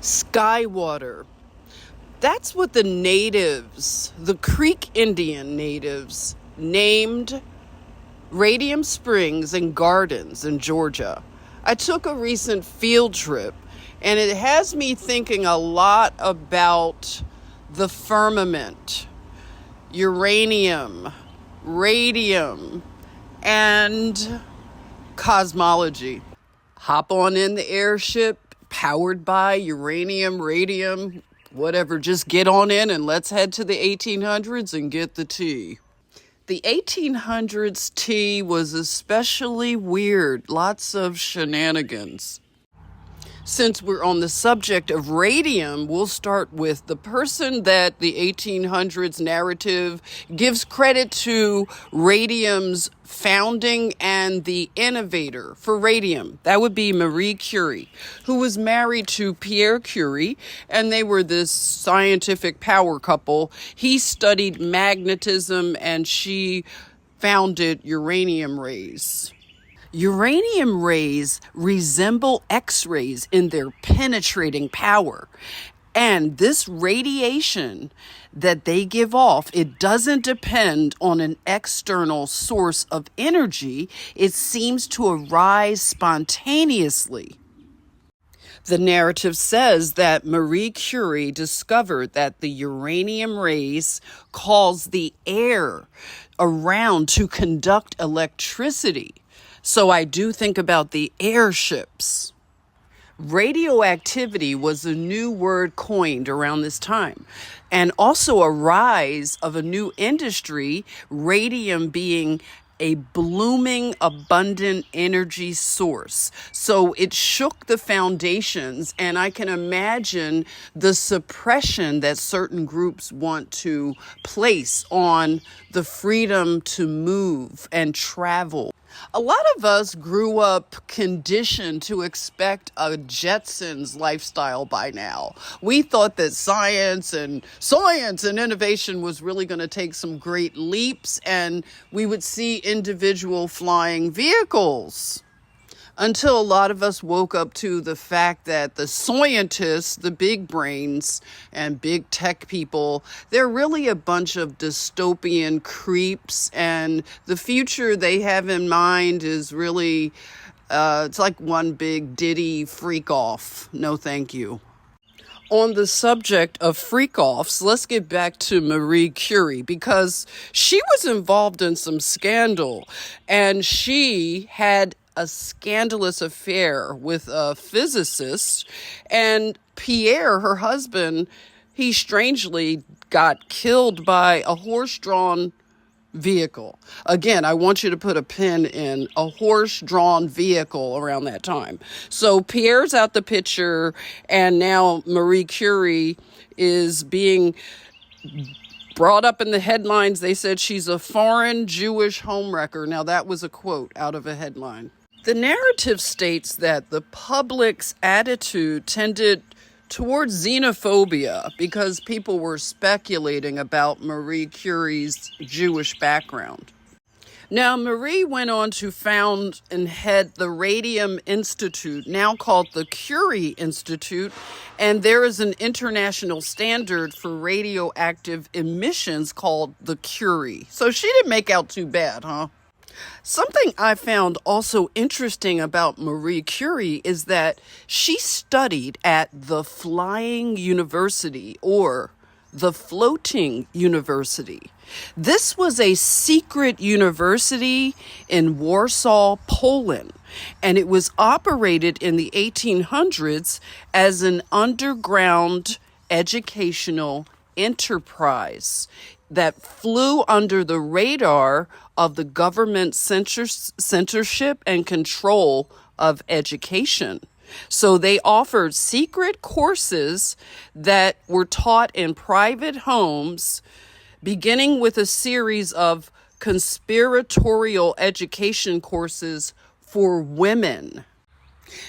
Sky water. That's what the natives, the Creek Indian natives, named Radium Springs and Gardens in Georgia. I took a recent field trip, and it has me thinking a lot about the firmament, uranium, radium, and cosmology. Hop on in the airship powered by uranium, radium, whatever. Just get on in and let's head to the 1800s and get the tea. The 1800s tea was especially weird. Lots of shenanigans. Since we're on the subject of radium, we'll start with the person that the 1800s narrative gives credit to radium's founding and the innovator for radium. That would be Marie Curie, who was married to Pierre Curie, and they were this scientific power couple. He studied magnetism, and she founded uranium rays. Uranium rays resemble X-rays in their penetrating power. And this radiation that they give off, it doesn't depend on an external source of energy. It seems to arise spontaneously. The narrative says that Marie Curie discovered that the uranium rays cause the air around to conduct electricity. So I do think about the airships. Radioactivity was a new word coined around this time, and also a rise of a new industry, radium being a blooming, abundant energy source. So it shook the foundations, and I can imagine the suppression that certain groups want to place on the freedom to move and travel. A lot of us grew up conditioned to expect a Jetsons lifestyle by now. We thought that science and innovation was really going to take some great leaps, and we would see individual flying vehicles. Until a lot of us woke up to the fact that the scientists, the big brains and big tech people, they're really a bunch of dystopian creeps, and the future they have in mind is really, it's like one big Diddy freak off. No, thank you. On the subject of freak-offs, let's get back to Marie Curie, because she was involved in some scandal, and she had a scandalous affair with a physicist, and Pierre, her husband, he strangely got killed by a horse-drawn vehicle. Again, I want you to put a pin in a horse-drawn vehicle around that time. So Pierre's out the picture, and now Marie Curie is being brought up in the headlines. They said she's a foreign Jewish homewrecker. Now, that was a quote out of a headline. The narrative states that the public's attitude tended towards xenophobia because people were speculating about Marie Curie's Jewish background. Now, Marie went on to found and head the Radium Institute, now called the Curie Institute, and there is an international standard for radioactive emissions called the Curie. So she didn't make out too bad, huh? Something I found also interesting about Marie Curie is that she studied at the Flying University, or the Floating University. This was a secret university in Warsaw, Poland, and it was operated in the 1800s as an underground educational enterprise that flew under the radar of the government censorship and control of education. So they offered secret courses that were taught in private homes, beginning with a series of conspiratorial education courses for women.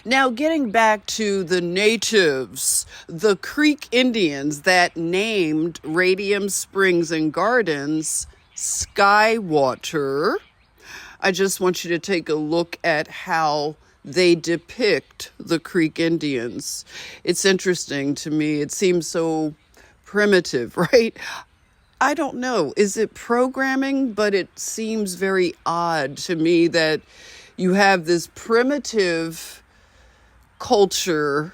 Now, getting back to the natives, the Creek Indians that named Radium Springs and Gardens Sky Water, I just want you to take a look at how they depict the Creek Indians. It's interesting to me. It seems so primitive, right? I don't know. Is it programming? But it seems very odd to me that you have this primitive culture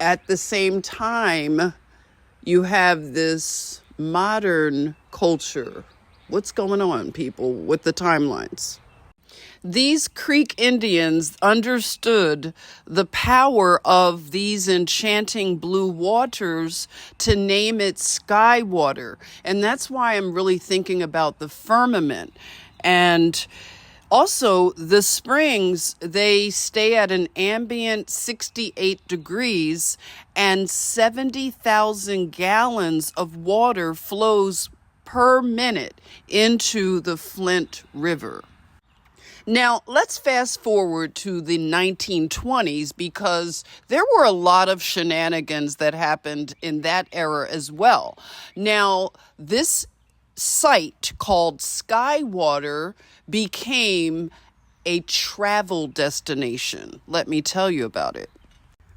at the same time you have this modern culture. What's going on, people, with the timelines? These Creek Indians understood the power of these enchanting blue waters to name it sky water. And that's why I'm really thinking about the firmament. And also, the springs, they stay at an ambient 68 degrees and 70,000 gallons of water flows per minute into the Flint River. Now, let's fast forward to the 1920s because there were a lot of shenanigans that happened in that era as well. Now, this site called Skywater became a travel destination. Let me tell you about it.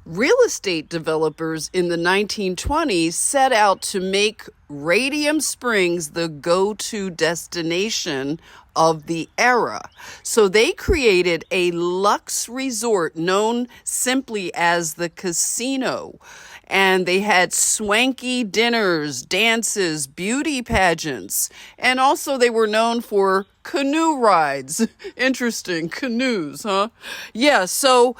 Real estate developers in the 1920s set out to make Radium Springs the go-to destination of the era. So they created a luxe resort known simply as the Casino. And they had swanky dinners, dances, beauty pageants, and also they were known for canoe rides. Interesting, canoes, huh? Yeah, so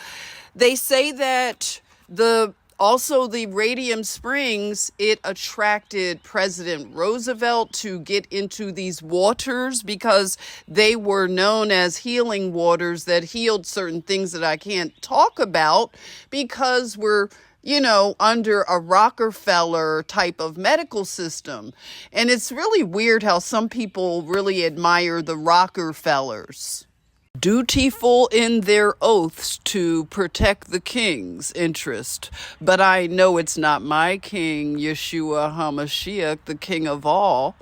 they say that the Radium Springs, it attracted President Roosevelt to get into these waters because they were known as healing waters that healed certain things that I can't talk about because we're under a Rockefeller type of medical system. And it's really weird how some people really admire the Rockefellers. Dutiful in their oaths to protect the king's interest. But I know it's not my king, Yeshua HaMashiach, the king of all.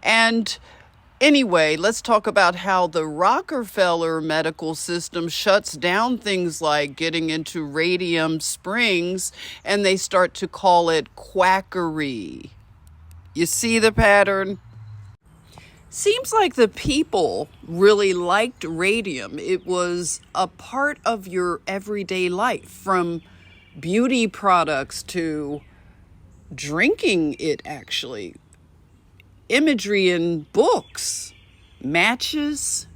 And anyway, let's talk about how the Rockefeller medical system shuts down things like getting into Radium Springs, and they start to call it quackery. You see the pattern? Seems like the people really liked radium. It was a part of your everyday life, from beauty products to drinking it, actually. Imagery in books, matches.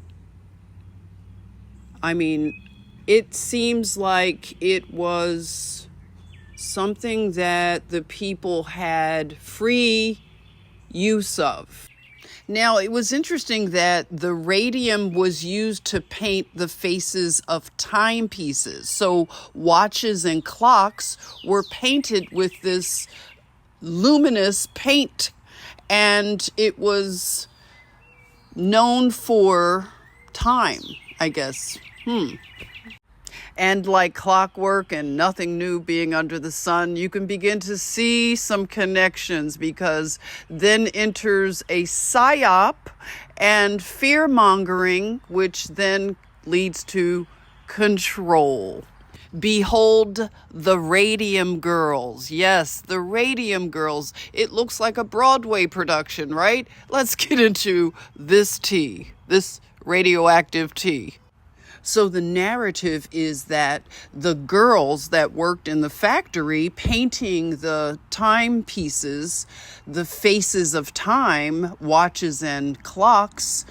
I mean, it seems like it was something that the people had free use of. Now, it was interesting that the radium was used to paint the faces of timepieces. So watches and clocks were painted with this luminous paint, and it was known for time, I guess. And like clockwork and nothing new being under the sun, you can begin to see some connections, because then enters a psyop and fear-mongering, which then leads to control. Behold the Radium Girls. Yes, the Radium Girls. It looks like a Broadway production, right? Let's get into this tea, this radioactive tea. So the narrative is that the girls that worked in the factory painting the timepieces, the faces of time, watches and clocks.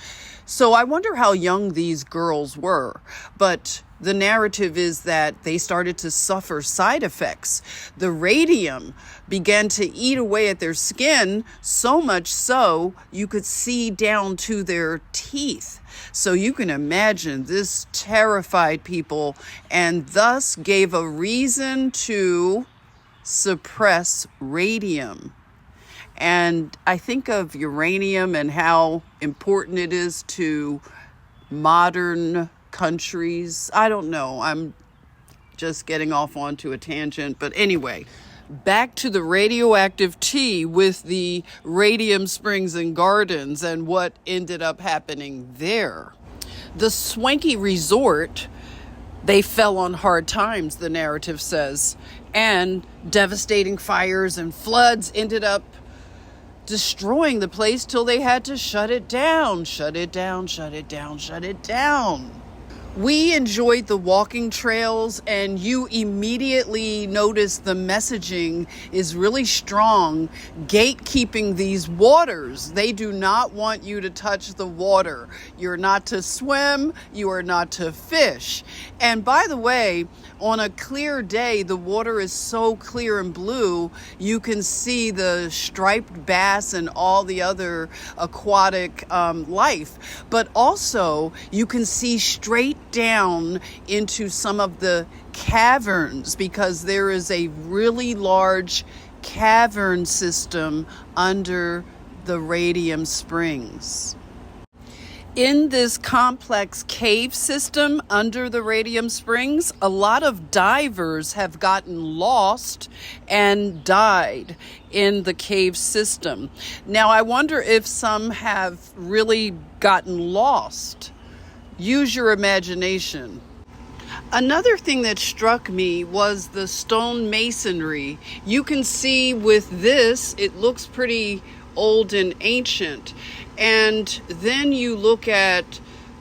So I wonder how young these girls were. But the narrative is that they started to suffer side effects. The radium began to eat away at their skin, so much so you could see down to their teeth. So you can imagine this terrified people, and thus gave a reason to suppress radium. And I think of uranium and how important it is to modern countries. I don't know. I'm just getting off onto a tangent. But anyway, back to the radioactive tea with the Radium Springs and Gardens and what ended up happening there. The swanky resort They fell on hard times, the narrative says, and devastating fires and floods ended up destroying the place till they had to shut it down, shut it down, shut it down, shut it down. We enjoyed the walking trails, and you immediately notice the messaging is really strong, gatekeeping these waters. They do not want you to touch the water. You're not to swim, you are not to fish. And by the way, on a clear day, the water is so clear and blue, you can see the striped bass and all the other aquatic life. But also, you can see straight down into some of the caverns, because there is a really large cavern system under the Radium Springs. In this complex cave system under the Radium Springs, a lot of divers have gotten lost and died in the cave system. Now, I wonder if some have really gotten lost. Use your imagination. Another thing that struck me was the stone masonry. You can see with this, it looks pretty old and ancient. And then you look at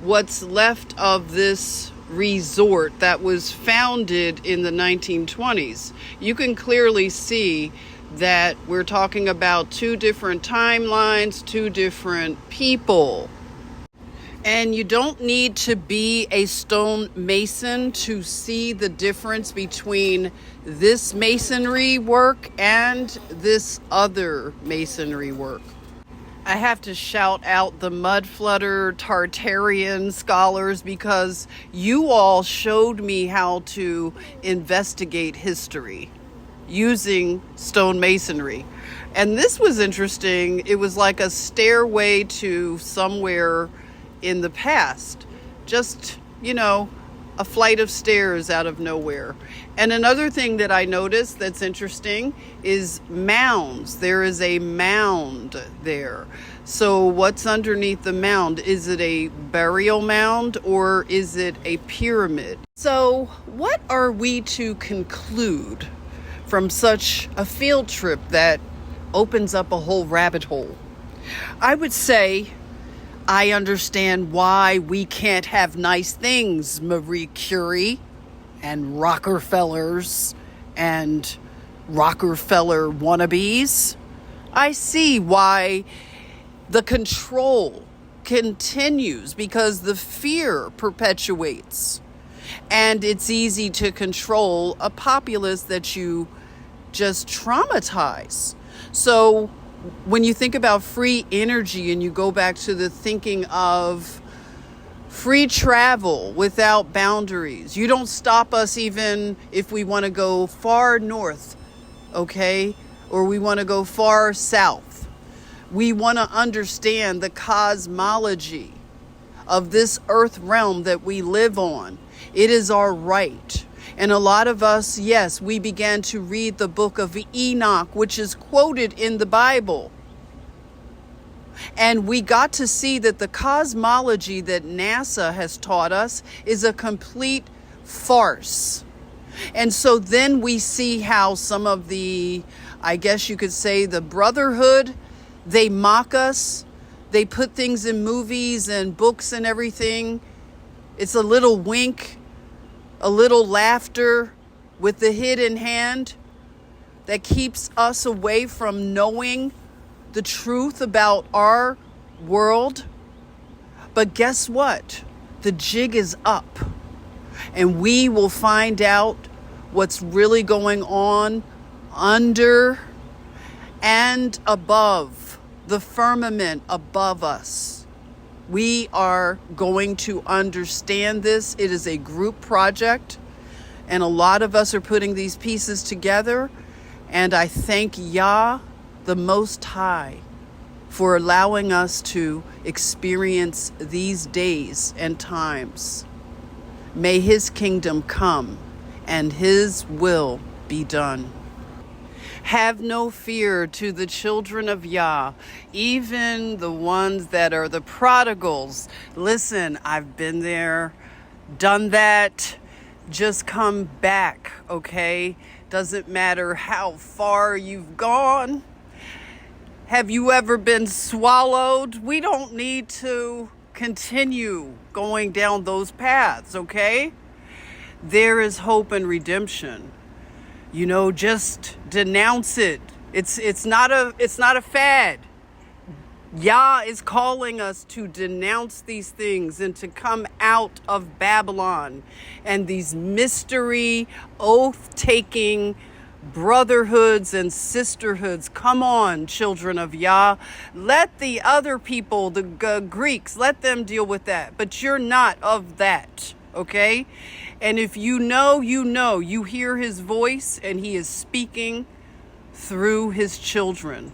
what's left of this resort that was founded in the 1920s. You can clearly see that we're talking about two different timelines, two different people. And you don't need to be a stone mason to see the difference between this masonry work and this other masonry work. I have to shout out the Mudflutter Tartarian scholars, because you all showed me how to investigate history using stone masonry. And this was interesting. It was like a stairway to somewhere in the past. Just, a flight of stairs out of nowhere. And another thing that I noticed that's interesting is mounds. There is a mound there. So what's underneath the mound? Is it a burial mound or is it a pyramid? So what are we to conclude from such a field trip that opens up a whole rabbit hole? I would say I understand why we can't have nice things, Marie Curie and Rockefellers and Rockefeller wannabes. I see why the control continues, because the fear perpetuates. And it's easy to control a populace that you just traumatize. So when you think about free energy and you go back to the thinking of free travel without boundaries, you don't stop us even if we want to go far north, okay? Or we want to go far south. We want to understand the cosmology of this earth realm that we live on. It is our right. And a lot of us, yes, we began to read the book of Enoch, which is quoted in the Bible. And we got to see that the cosmology that NASA has taught us is a complete farce. And so then we see how some of the, I guess you could say, the brotherhood, they mock us. They put things in movies and books and everything. It's a little wink, a little laughter with the hidden hand that keeps us away from knowing the truth about our world. But guess what? The jig is up, and we will find out what's really going on under and above the firmament above us. We are going to understand this. It is a group project, and a lot of us are putting these pieces together. And I thank Yah, the Most High, for allowing us to experience these days and times. May His kingdom come and His will be done. Have no fear to the children of Yah, even the ones that are the prodigals. Listen, I've been there, done that. Just come back, okay? Doesn't matter how far you've gone. Have you ever been swallowed? We don't need to continue going down those paths, okay? There is hope and redemption. Just denounce it. It's not a fad. Yah is calling us to denounce these things and to come out of Babylon and these mystery, oath-taking brotherhoods and sisterhoods. Come on, children of Yah. Let the other people, the Greeks, let them deal with that. But you're not of that, okay? And if you know, you hear his voice and he is speaking through his children.